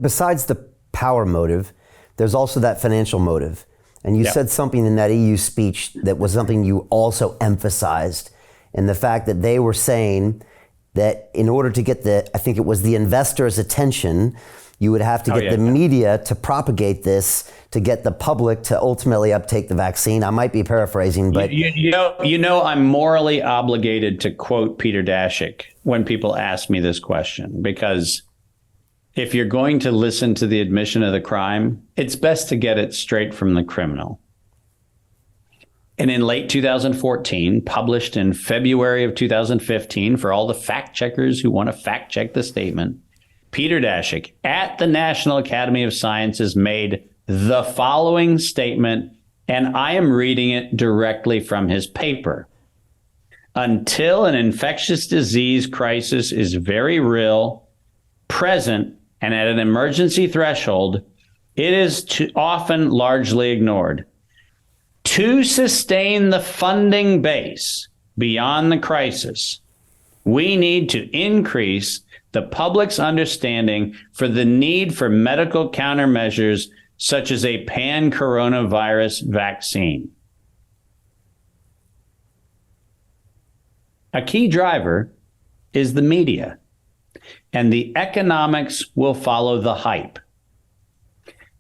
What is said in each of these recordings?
besides the power motive, there's also that financial motive. And you said something in that EU speech that was something you also emphasized, in the fact that they were saying that in order to get I think it was the investors' attention, you would have to get the media to propagate this, to get the public to ultimately uptake the vaccine. I might be paraphrasing, but you know, I'm morally obligated to quote Peter Daszak when people ask me this question, because if you're going to listen to the admission of the crime, it's best to get it straight from the criminal. And in late 2014, published in February of 2015, for all the fact checkers who want to fact check the statement, Peter Daszak at the National Academy of Sciences made the following statement, and I am reading it directly from his paper. Until an infectious disease crisis is very real, present, and at an emergency threshold, it is often largely ignored. To sustain the funding base beyond the crisis, we need to increase the public's understanding for the need for medical countermeasures such as a pan-coronavirus vaccine. A key driver is the media, and the economics will follow the hype.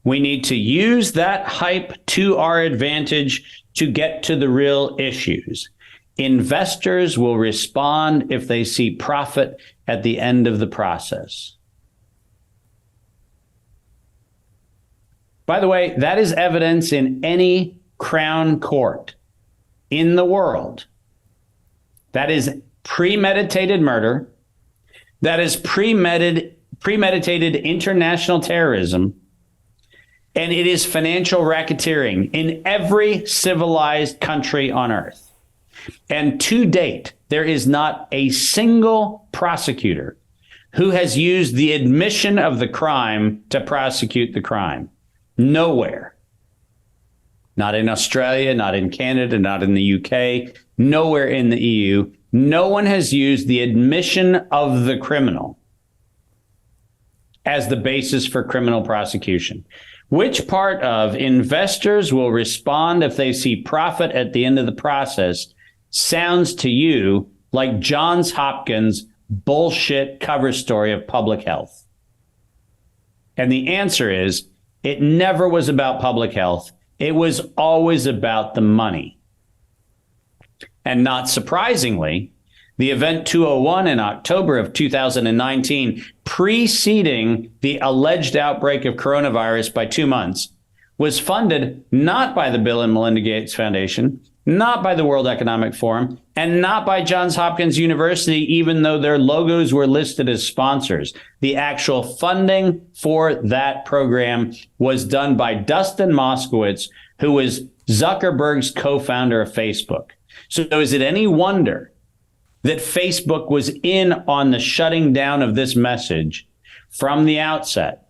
We need to use that hype to our advantage to get to the real issues. Investors will respond if they see profit at the end of the process. By the way, that is evidence in any crown court in the world. That is premeditated murder. That is premeditated international terrorism. And it is financial racketeering in every civilized country on earth. And to date, there is not a single prosecutor who has used the admission of the crime to prosecute the crime. Nowhere. Not in Australia, not in Canada, not in the UK, nowhere in the EU. No one has used the admission of the criminal as the basis for criminal prosecution. Which part of investors will respond if they see profit at the end of the process sounds to you like Johns Hopkins bullshit cover story of public health? And the answer is, it never was about public health. It was always about the money. And not surprisingly, the Event 201 in October of 2019, preceding the alleged outbreak of coronavirus by 2 months, was funded not by the Bill and Melinda Gates Foundation, not by the World Economic Forum, and not by Johns Hopkins University, even though their logos were listed as sponsors. The actual funding for that program was done by Dustin Moskowitz, who was Zuckerberg's co-founder of Facebook. So is it any wonder that Facebook was in on the shutting down of this message from the outset?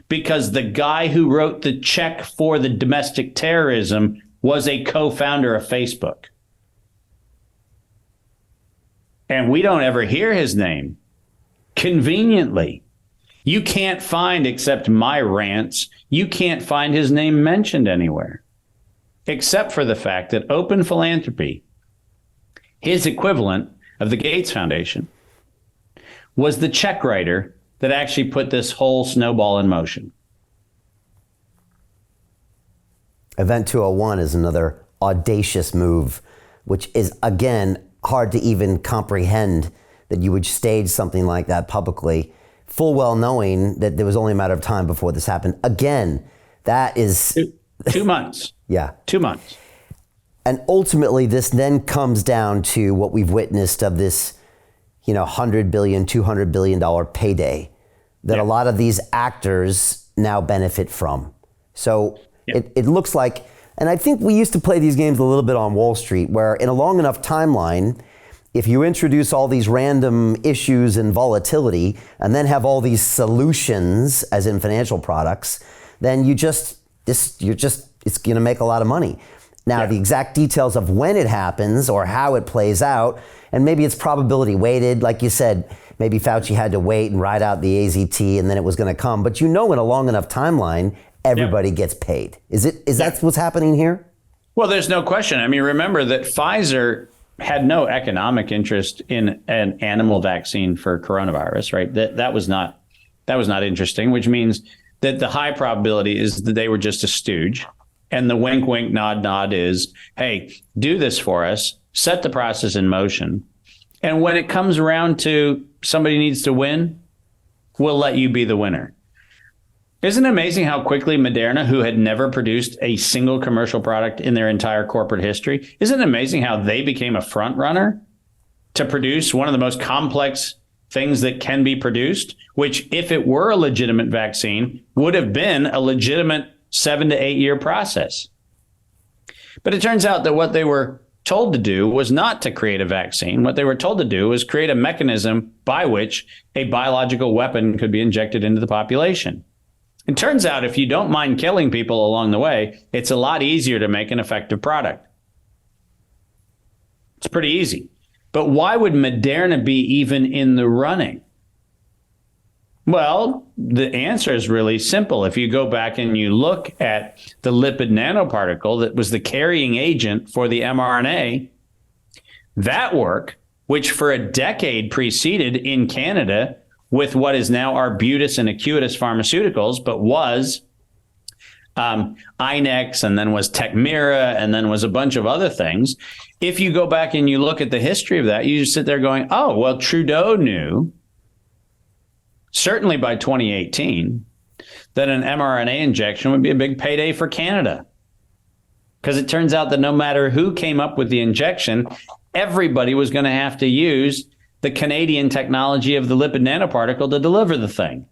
Because the guy who wrote the check for the domestic terrorism was a co-founder of Facebook. And we don't ever hear his name. Conveniently. You can't find, except my rants, you can't find his name mentioned anywhere. Except for the fact that Open Philanthropy, his equivalent of the Gates Foundation, was the check writer that actually put this whole snowball in motion. Event 201 is another audacious move, which is, again, hard to even comprehend that you would stage something like that publicly, full well knowing that there was only a matter of time before this happened. Again, that is... 2 months. Yeah. 2 months. And ultimately, this then comes down to what we've witnessed of this, $100 billion, $200 billion payday that a lot of these actors now benefit from. So it looks like, and I think we used to play these games a little bit on Wall Street, where in a long enough timeline, if you introduce all these random issues and volatility and then have all these solutions, as in financial products, then it's going to make a lot of money. Now, the exact details of when it happens or how it plays out, and maybe it's probability weighted, like you said, maybe Fauci had to wait and ride out the AZT and then it was going to come. But in a long enough timeline, everybody gets paid. Is that what's happening here? Well, there's no question. I mean, remember that Pfizer had no economic interest in an animal vaccine for coronavirus, right? That was not interesting, which means that the high probability is that they were just a stooge. And the wink, wink, nod, nod is, hey, do this for us, set the process in motion. And when it comes around to somebody needs to win, we'll let you be the winner. Isn't it amazing how quickly Moderna, who had never produced a single commercial product in their entire corporate history, isn't it amazing how they became a front runner to produce one of the most complex things that can be produced, which if it were a legitimate vaccine, would have been a legitimate 7 to 8 year process. But it turns out that what they were told to do was not to create a vaccine. What they were told to do was create a mechanism by which a biological weapon could be injected into the population. It turns out if you don't mind killing people along the way, it's a lot easier to make an effective product. It's pretty easy. But why would Moderna be even in the running? Well, the answer is really simple. If you go back and you look at the lipid nanoparticle that was the carrying agent for the mRNA, that work, which for a decade preceded in Canada with what is now Arbutus and Acuitas Pharmaceuticals, but was Inex, and then was Tecmira, and then was a bunch of other things. If you go back and you look at the history of that, you just sit there going, oh, well, Trudeau knew, certainly by 2018, that an mRNA injection would be a big payday for Canada. Because it turns out that no matter who came up with the injection, everybody was going to have to use the Canadian technology of the lipid nanoparticle to deliver the thing.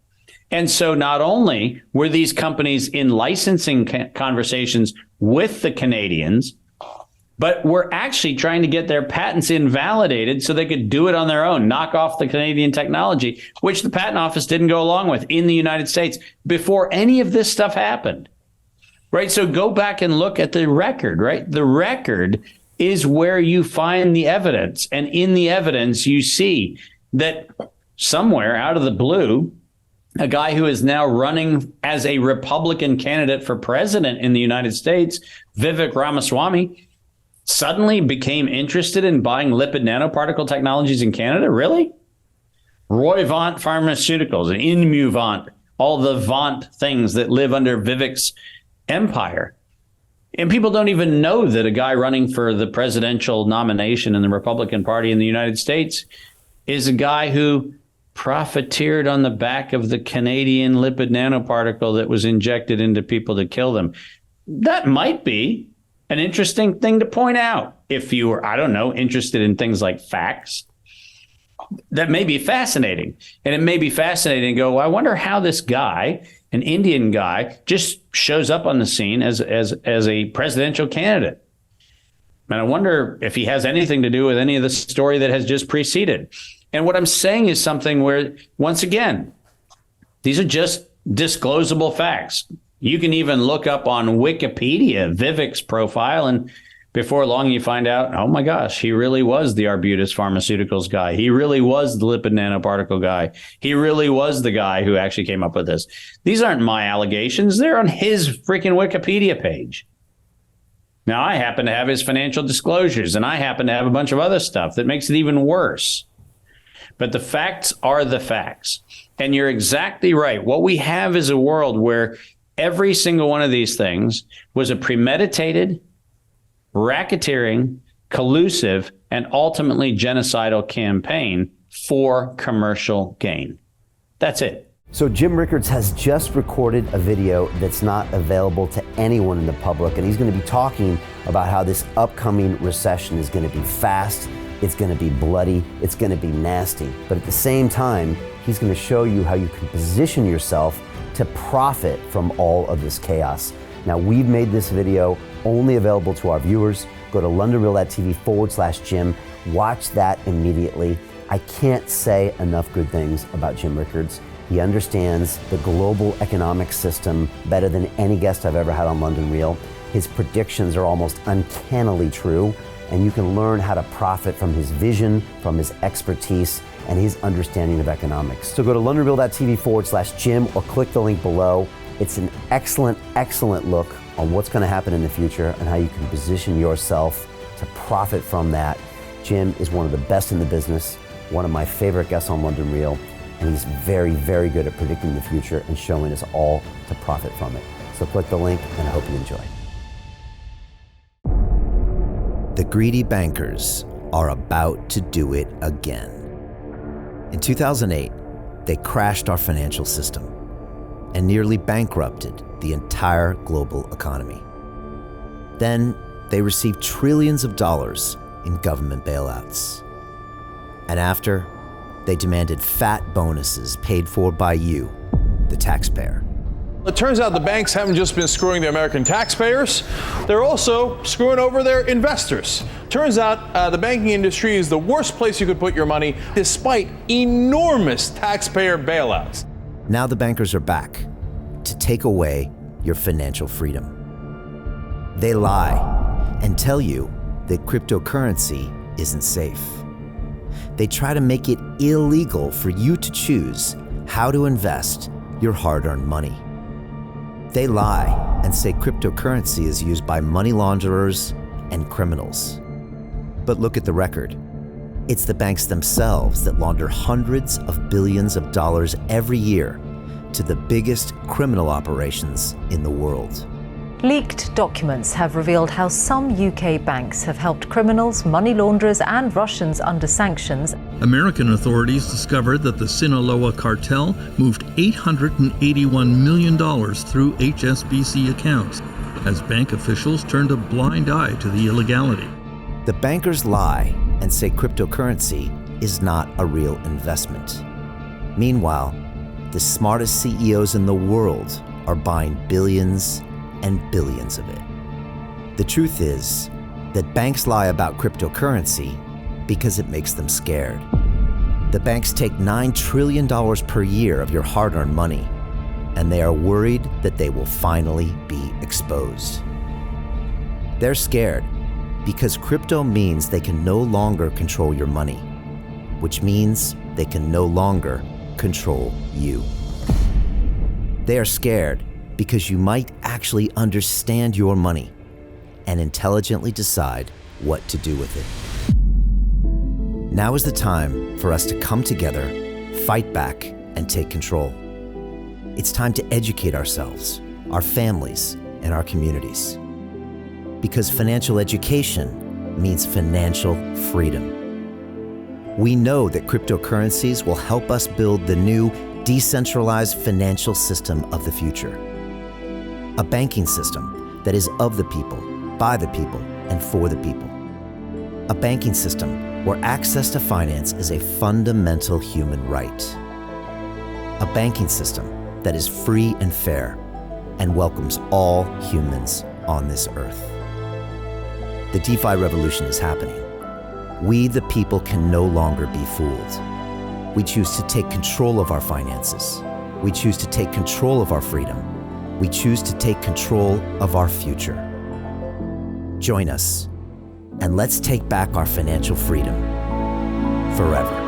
And so not only were these companies in licensing conversations with the Canadians, but were actually trying to get their patents invalidated so they could do it on their own, knock off the Canadian technology, which the patent office didn't go along with in the United States before any of this stuff happened. Right? So go back and look at the record, right? The record is where you find the evidence. And in the evidence, you see that somewhere out of the blue, a guy who is now running as a Republican candidate for president in the United States, Vivek Ramaswamy, suddenly became interested in buying lipid nanoparticle technologies in Canada? Really? Roivant Pharmaceuticals and Immuvant, all the Vant things that live under Vivek's empire. And people don't even know that a guy running for the presidential nomination in the Republican Party in the United States is a guy who profiteered on the back of the Canadian lipid nanoparticle that was injected into people to kill them. That might be an interesting thing to point out. If you were, I don't know, interested in things like facts, that may be fascinating. And it may be fascinating to go, well, I wonder how this guy, an Indian guy, just shows up on the scene as a presidential candidate. And I wonder if he has anything to do with any of the story that has just preceded. And what I'm saying is something where, once again, these are just disclosable facts. You can even look up on Wikipedia Vivek's profile, and before long you find out, oh my gosh, he really was the Arbutus Pharmaceuticals guy. He really was the lipid nanoparticle guy. He really was the guy who actually came up with this. These aren't my allegations. They're on his freaking Wikipedia page. Now, I happen to have his financial disclosures, and I happen to have a bunch of other stuff that makes it even worse. But the facts are the facts. And you're exactly right. What we have is a world where every single one of these things was a premeditated, racketeering, collusive, and ultimately genocidal campaign for commercial gain. That's it. So Jim Rickards has just recorded a video that's not available to anyone in the public, and he's going to be talking about how this upcoming recession is going to be fast, it's going to be bloody, it's going to be nasty. But at the same time, he's going to show you how you can position yourself to profit from all of this chaos. Now, we've made this video only available to our viewers. Go to londonreal.tv/Jim. Watch that immediately. I can't say enough good things about Jim Rickards. He understands the global economic system better than any guest I've ever had on London Real. His predictions are almost uncannily true, and you can learn how to profit from his vision, from his expertise, and his understanding of economics. So go to londonreal.tv/Jim or click the link below. It's an excellent, excellent look on what's going to happen in the future and how you can position yourself to profit from that. Jim is one of the best in the business, one of my favorite guests on London Real, and he's very, very good at predicting the future and showing us all to profit from it. So click the link, and I hope you enjoy. The greedy bankers are about to do it again. In 2008, they crashed our financial system and nearly bankrupted the entire global economy. Then they received trillions of dollars in government bailouts. And after, they demanded fat bonuses paid for by you, the taxpayer. It turns out the banks haven't just been screwing the American taxpayers, they're also screwing over their investors. Turns out the banking industry is the worst place you could put your money, despite enormous taxpayer bailouts. Now the bankers are back to take away your financial freedom. They lie and tell you that cryptocurrency isn't safe. They try to make it illegal for you to choose how to invest your hard-earned money. They lie and say cryptocurrency is used by money launderers and criminals. But look at the record. It's the banks themselves that launder hundreds of billions of dollars every year to the biggest criminal operations in the world. Leaked documents have revealed how some UK banks have helped criminals, money launderers and Russians under sanctions. American authorities discovered that the Sinaloa cartel moved $881 million through HSBC accounts as bank officials turned a blind eye to the illegality. The bankers lie and say cryptocurrency is not a real investment. Meanwhile, the smartest CEOs in the world are buying billions and billions of it. The truth is that banks lie about cryptocurrency because it makes them scared. The banks take $9 trillion per year of your hard-earned money, and they are worried that they will finally be exposed. They're scared because crypto means they can no longer control your money, which means they can no longer control you. They are scared because you might actually understand your money and intelligently decide what to do with it. Now is the time for us to come together, fight back, and take control. It's time to educate ourselves, our families, and our communities. Because financial education means financial freedom. We know that cryptocurrencies will help us build the new decentralized financial system of the future. A banking system that is of the people, by the people, and for the people. A banking system where access to finance is a fundamental human right. A banking system that is free and fair and welcomes all humans on this earth. The DeFi revolution is happening. We, the people, can no longer be fooled. We choose to take control of our finances. We choose to take control of our freedom. We choose to take control of our future. Join us, and let's take back our financial freedom forever.